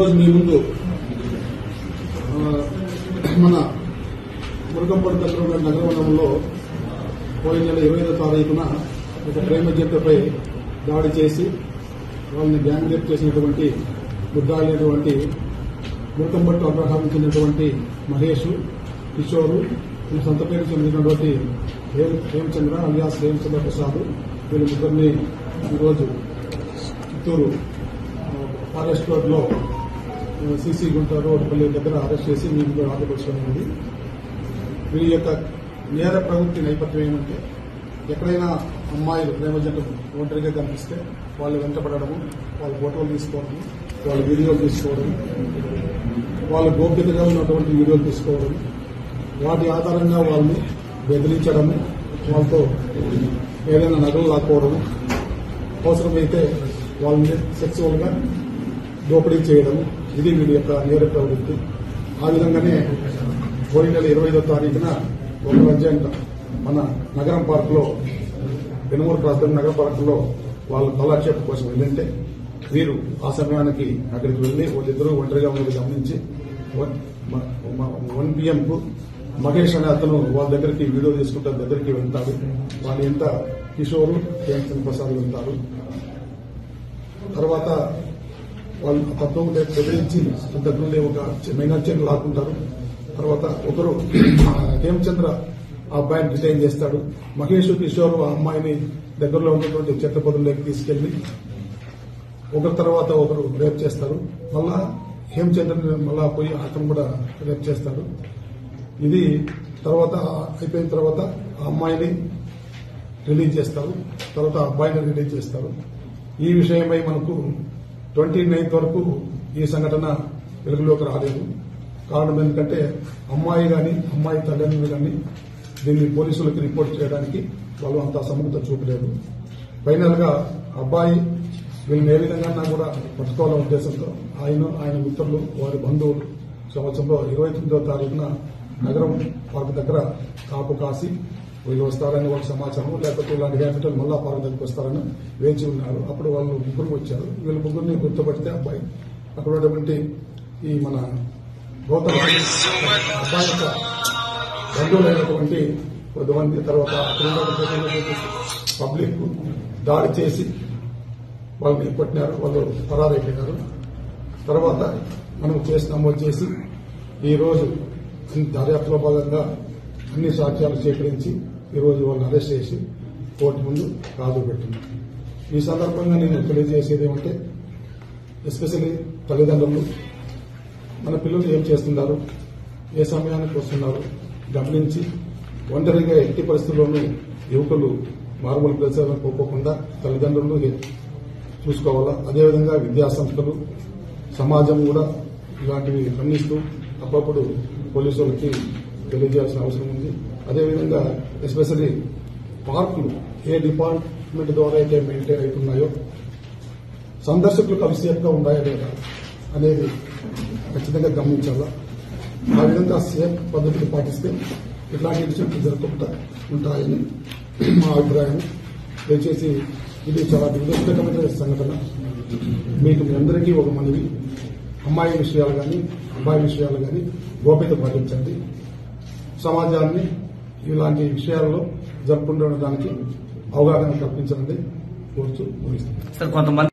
ఈరోజు మీ ముందు మన మురుగంపల్లి దగ్గర నగరవనంలో పోయిన నెల 25వ తారీఖున ఒక ప్రేమ జంటపై దాడి చేసి వాళ్ళని గ్యాంగ్ రేప్ చేసినటువంటి ముద్దాయినటువంటి మురుగంపల్లి అగ్రహారం చెందినటువంటి మహేష్, కిషోరు, సొంత పేరు చెందినటువంటి హేమచంద్ర అలియాస్ హేమచంద్ర ప్రసాద్, వీళ్ళ ముగ్గురిని ఈరోజు చిత్తూరు ఫారెస్ట్ రోడ్లో సిసి గుంట రోడ్పల్లి దగ్గర అరెస్ట్ చేసి మీ ముందు ఆటపరుచుకునేది. వీరి యొక్క నేర ప్రవృత్తి నేపథ్యం ఏమంటే, ఎక్కడైనా అమ్మాయిలు ప్రేమ జంటలు ఒంటరిగా కనిపిస్తే వాళ్ళు వెంటపడము, వాళ్ళ ఫోటోలు తీసుకోవడం, వాళ్ళ వీడియోలు తీసుకోవడం, వాళ్ళ గోప్యతగా ఉన్నటువంటి వీడియోలు తీసుకోవడం, వాటి ఆధారంగా వాళ్ళని బెదిరించడము, వాళ్ళతో ఏదైనా నగలు లాక్కోవడము, అవసరమైతే వాళ్ళని సెక్సువల్ గా దోపిడీ చేయడం, ఇది వీడి యొక్క నేర ప్రవృత్తి. ఆ విధంగానే పోయిన నెల 25వ తారీఖున ఒక మధ్యాహ్నం మన నగరం పార్కులో పెనుమూరు ప్రాంతం నగర పార్కులో వాళ్ళ కాలక్షేపం కోసం వెళ్ళింటే వీరు ఆ సమయానికి అక్కడికి వెళ్లి వాళ్ళిద్దరూ ఒంటరిగా ఉన్నది గమనించి 1 PM కు మహేష్ అనే అతను వాళ్ళ దగ్గరికి వీడియో తీసుకుంటా దగ్గరికి వెళ్తాడు. వాళ్ళ ఎంత కిషోరు, హేమచంద్ర ప్రసాద్ వెళ్తారు. తర్వాత వాళ్ళు తత్వం బెదిరించి దగ్గర నుండి ఒక మైనర్ చైన్ లాక్కుంటారు. తర్వాత ఒకరు హేమచంద్ర ఆ అబ్బాయిని డిటైన్ చేస్తాడు. మహేష్, కిషోర్ ఆ అమ్మాయిని దగ్గరలో ఉన్నటువంటి చెత్త పొదల్లోకి తీసుకెళ్లి ఒకరి తర్వాత ఒకరు రేప్ చేస్తారు. మళ్ళా హేమచంద్రని మళ్ళా పోయి అతను కూడా రేప్ చేస్తాడు. ఇది తర్వాత అయిపోయిన తర్వాత ఆ అమ్మాయిని రిలీజ్ చేస్తారు. తర్వాత ఆ అబ్బాయిని రిలీజ్ చేస్తారు. ఈ విషయమై మనకు 29th వరకు ఈ సంఘటన వెలుగులోకి రాలేదు. కారణం ఎందుకంటే అమ్మాయి గాని అమ్మాయి తల్లిదండ్రులు గాని దీన్ని పోలీసులకు రిపోర్ట్ చేయడానికి వాళ్ళు అంత సముఖత చూపలేదు. ఫైనల్ గా అబ్బాయి వీళ్ళని ఏ విధంగా కూడా పట్టుకోవాలనే ఉద్దేశంతో ఆయన మిత్రులు, వారి బంధువులు సంవత్సరంలో 29వ తారీఖున నగరం పార్క్ దగ్గర కాపు కాసి వీళ్ళు వస్తారని వాళ్ళ సమాచారం, లేకపోతే ఇలాంటి క్యాపిటల్ మళ్ళా పార్క్ దగ్గరికి వస్తారని వేచి ఉన్నారు. అప్పుడు వాళ్ళు ముగ్గురు వచ్చారు. వీళ్ళ ముగ్గురిని గుర్తుపడితే అబ్బాయి అక్కడ ఉన్నటువంటి ఈ మన గౌతమ్ అబ్బాయి యొక్క బంధువులైనటువంటి కొద్దిమంది, తర్వాత అక్కడ పబ్లిక్ దాడి చేసి వాళ్ళని కొట్టినారు. వాళ్ళు పరారైపోయినారు. తర్వాత మనం కేసు నమోదు చేసి ఈ రోజు దర్యాప్తులో భాగంగా అన్ని సాక్ష్యాలు సేకరించి ఈరోజు వాళ్ళని అరెస్ట్ చేసి కోర్టు ముందు హాజరుపెట్టినారు. ఈ సందర్భంగా నేను తెలియజేసేది ఏమంటే, ఎస్పెషల్లీ తల్లిదండ్రులు మన పిల్లలు ఏం చేస్తున్నారు, ఏ సమయానికి వస్తున్నారు గమనించి ఒంటరిగా ఎట్టి పరిస్థితుల్లోనూ యువకులు మారుమూల ప్రదేశాలను పోకుండా తల్లిదండ్రులు చూసుకోవాలా. అదేవిధంగా విద్యాసంస్థలు, సమాజం కూడా ఇలాంటివి గమనిస్తూ అప్పుడప్పుడు పోలీసులకి తెలియజేయాల్సిన అవసరం ఉంది. అదేవిధంగా ఎస్పెషల్లీ పార్కులు ఏ డిపార్ట్మెంట్ ద్వారా అయితే మెయింటైన్ అవుతున్నాయో సందర్శకులకు అవి సేఫ్ గా ఉన్నాయో లేదా అనేది ఖచ్చితంగా గమనించాలా. ఆ విధంగా సేఫ్ పద్ధతులు పాటిస్తే ఇట్లాంటి ఇన్సిడెంట్లు జరగకుండా ఉంటాయని మా అభిప్రాయం. దయచేసి ఇది చాలా దురదృష్టకరమైన సంఘటన. మీకు మీ అందరికీ ఒక మనవి, అమ్మాయి విషయాలు కానీ అబ్బాయి విషయాలు కానీ గోప్యత పాటించండి. సమాజాన్ని ఇలాంటి విషయాల్లో జరుపుకుంటుండడానికి అవగాహన కల్పించండి కోరుతూ ముగిస్తుంది.